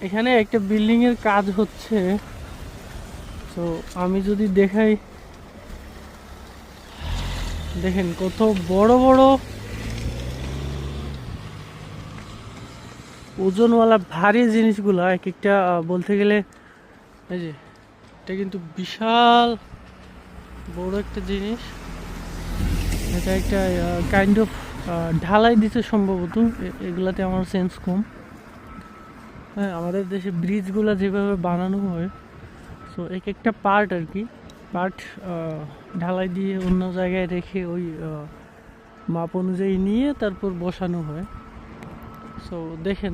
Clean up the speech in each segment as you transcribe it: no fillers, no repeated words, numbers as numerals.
এখানে একটা বিল্ডিং এর কাজ হচ্ছে। তো আমি যদি দেখাই, দেখেন কত বড় বড় ওজনওয়ালা ভারী জিনিসগুলো, এক একটা বলতে গেলে এই যে এটা কিন্তু বিশাল বড় একটা জিনিস। এটা একটা কাইন্ড অফ ঢালাই দিতে সম্ভবত। এগুলাতে আমার সেন্স কম। হ্যাঁ, আমাদের দেশে ব্রিজগুলো যেভাবে বানানো হয়, সো এক একটা পার্ট আর কি, পার্ট ঢালাই দিয়ে অন্য জায়গায় রেখে ওই মাপ অনুযায়ী নিয়ে তারপর বসানো হয়। সো দেখেন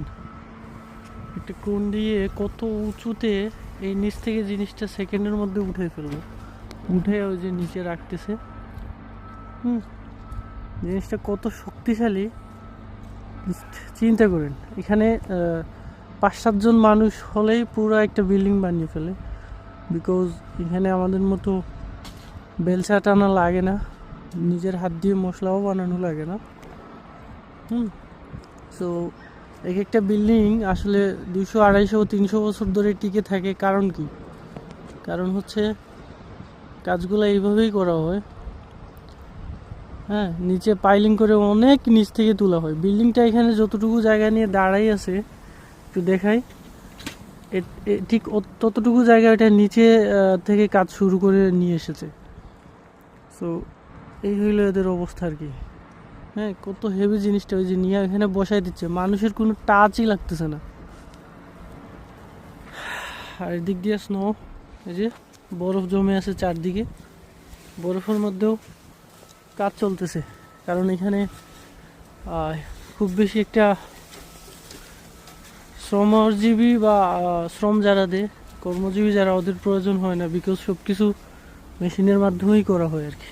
একটা কোণ দিয়ে কত উঁচুতে এই নিচ থেকে জিনিসটা সেকেন্ডের মধ্যে উঠে ফেলবো, উঠে ওই যে নিচে রাখতেছে। জিনিসটা কত শক্তিশালী চিন্তা করেন। এখানে 5-7 জন মানুষ হলেই পুরো একটা বিল্ডিং বানিয়ে ফেলে। বিকজ এখানে আমাদের মতো বেলচা টানা লাগে না, নিজের হাত দিয়ে মশলাও বানানো লাগে না। সো এক একটা বিল্ডিং আসলে 200, 250, 300 বছর ধরে টিকে থাকে। কারণ কি? কারণ হচ্ছে কাজগুলো এইভাবেই করা হয়। হ্যাঁ, নিচে পাইলিং করে অনেক নিচ থেকে তোলা হয়। বিল্ডিংটা এখানে যতটুকু জায়গা নিয়ে দাঁড়াই আছে, একটু দেখাই, ঠিক ততটুকু জায়গা এটা নিচে থেকে কাজ শুরু করে নিয়ে এসেছে। সো এই হইলো এদের অবস্থা আর কি। হ্যাঁ, কত হেভি জিনিসটা ওই যে নিয়ে এখানে বসাই দিচ্ছে, মানুষের কোনো টাচই লাগতেছে না। আর এদিক দিয়ে স্নো, এই যে বরফ জমে আছে চারদিকে, বরফের মধ্যেও কাজ চলতেছে। কারণ এখানে খুব বেশি একটা শ্রমজীবী বা শ্রম যারা দেয়, কর্মজীবী যারা, ওদের প্রয়োজন হয় না। বিকজ সব কিছু মেশিনের মাধ্যমেই করা হয় আর কি।